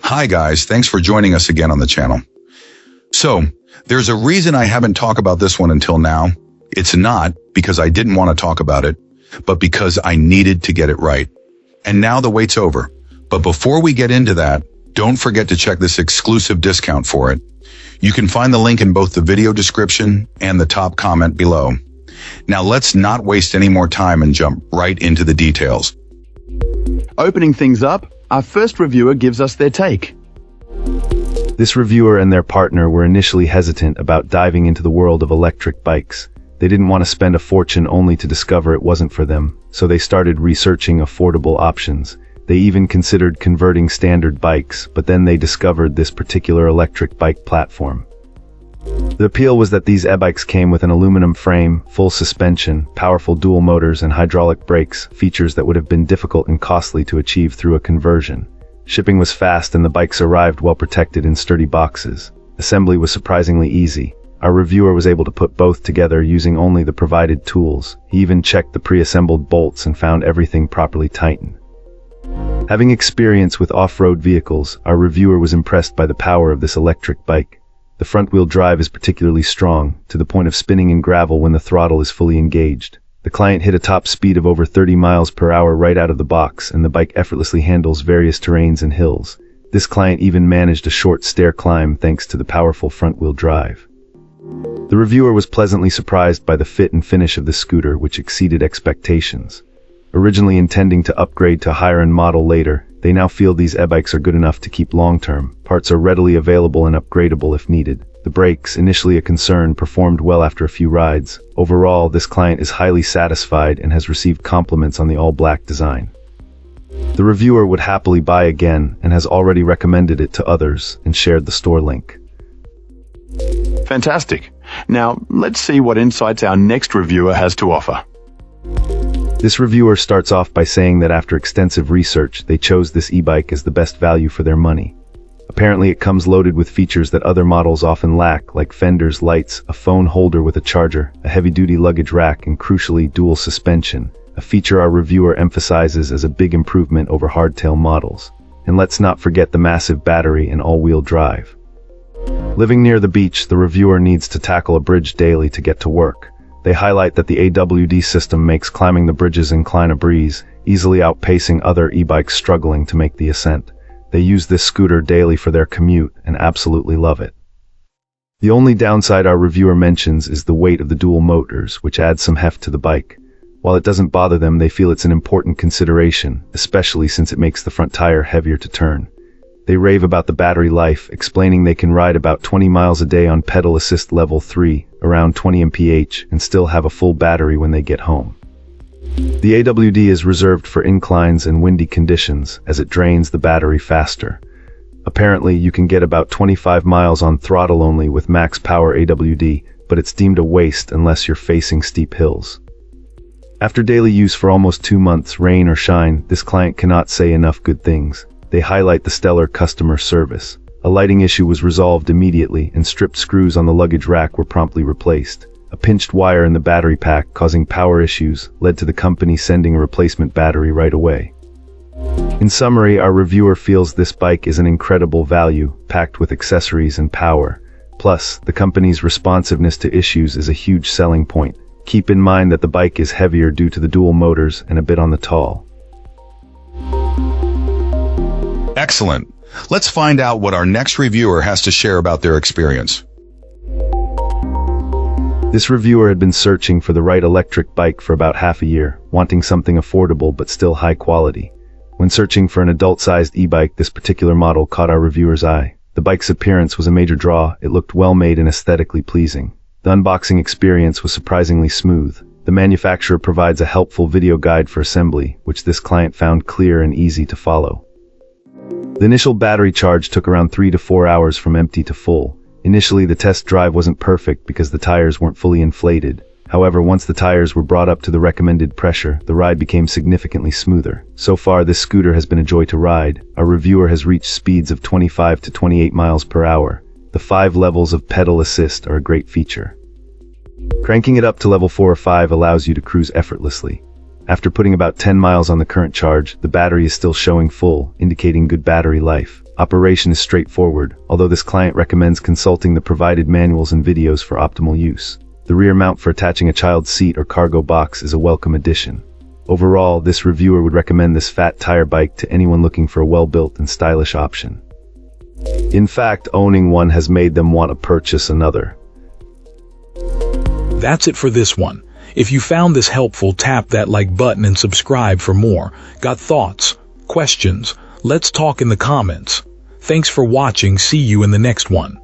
Hi guys, thanks for joining us again on the channel. So, there's a reason I haven't talked about this one until now. It's not because I didn't want to talk about it, but because I needed to get it right. And now the wait's over. But before we get into that, don't forget to check this exclusive discount for it. You can find the link in both the video description and the top comment below. Now let's not waste any more time and jump right into the details. Opening things up, our first reviewer gives us their take. This reviewer and their partner were initially hesitant about diving into the world of electric bikes. They didn't want to spend a fortune only to discover it wasn't for them, so they started researching affordable options. They even considered converting standard bikes, but then they discovered this particular electric bike platform. The appeal was that these e-bikes came with an aluminum frame, full suspension, powerful dual motors, and hydraulic brakes, features that would have been difficult and costly to achieve through a conversion. Shipping was fast and the bikes arrived well protected in sturdy boxes. Assembly was surprisingly easy. Our reviewer was able to put both together using only the provided tools. He even checked the pre-assembled bolts and found everything properly tightened. Having experience with off-road vehicles, our reviewer was impressed by the power of this electric bike. The front-wheel drive is particularly strong, to the point of spinning in gravel when the throttle is fully engaged. The client hit a top speed of over 30 miles per hour right out of the box, and the bike effortlessly handles various terrains and hills. This client even managed a short stair climb thanks to the powerful front-wheel drive. The reviewer was pleasantly surprised by the fit and finish of the scooter, which exceeded expectations. Originally intending to upgrade to a higher-end model later, they now feel these e-bikes are good enough to keep long-term. Parts are readily available and upgradable if needed. The brakes, initially a concern, performed well after a few rides. Overall, this client is highly satisfied and has received compliments on the all-black design. The reviewer would happily buy again and has already recommended it to others and shared the store link. Fantastic. Now, let's see what insights our next reviewer has to offer. This reviewer starts off by saying that after extensive research, they chose this e-bike as the best value for their money. Apparently it comes loaded with features that other models often lack, like fenders, lights, a phone holder with a charger, a heavy-duty luggage rack, and crucially, dual suspension, a feature our reviewer emphasizes as a big improvement over hardtail models. And let's not forget the massive battery and all-wheel drive. Living near the beach, the reviewer needs to tackle a bridge daily to get to work. They highlight that the AWD system makes climbing the bridges incline a breeze, easily outpacing other e-bikes struggling to make the ascent. They use this scooter daily for their commute and absolutely love it. The only downside our reviewer mentions is the weight of the dual motors, which adds some heft to the bike. While it doesn't bother them, they feel it's an important consideration, especially since it makes the front tire heavier to turn. They rave about the battery life, explaining they can ride about 20 miles a day on pedal assist level 3, around 20 mph, and still have a full battery when they get home. The AWD is reserved for inclines and windy conditions, as it drains the battery faster. Apparently, you can get about 25 miles on throttle only with max power AWD, but it's deemed a waste unless you're facing steep hills. After daily use for almost 2 months, rain or shine, this client cannot say enough good things. They highlight the stellar customer service. A lighting issue was resolved immediately, and stripped screws on the luggage rack were promptly replaced. A pinched wire in the battery pack causing power issues led to the company sending a replacement battery right away. In summary, our reviewer feels this bike is an incredible value, packed with accessories and power. Plus, the company's responsiveness to issues is a huge selling point. Keep in mind that the bike is heavier due to the dual motors and a bit on the tall. Excellent. Let's find out what our next reviewer has to share about their experience. This reviewer had been searching for the right electric bike for about half a year, wanting something affordable but still high quality. When searching for an adult-sized e-bike, this particular model caught our reviewer's eye. The bike's appearance was a major draw. It looked well-made and aesthetically pleasing. The unboxing experience was surprisingly smooth. The manufacturer provides a helpful video guide for assembly, which this client found clear and easy to follow. The initial battery charge took around 3 to 4 hours from empty to full. Initially, the test drive wasn't perfect because the tires weren't fully inflated. However, once the tires were brought up to the recommended pressure, the ride became significantly smoother. So far, this scooter has been a joy to ride. Our reviewer has reached speeds of 25 to 28 miles per hour. The 5 levels of pedal assist are a great feature. Cranking it up to level 4 or 5 allows you to cruise effortlessly. After putting about 10 miles on the current charge, the battery is still showing full, indicating good battery life. Operation is straightforward, although this client recommends consulting the provided manuals and videos for optimal use. The rear mount for attaching a child's seat or cargo box is a welcome addition. Overall, this reviewer would recommend this fat tire bike to anyone looking for a well-built and stylish option. In fact, owning one has made them want to purchase another. That's it for this one. If you found this helpful, tap that like button and subscribe for more. Got thoughts? Questions? Let's talk in the comments. Thanks for watching. See you in the next one.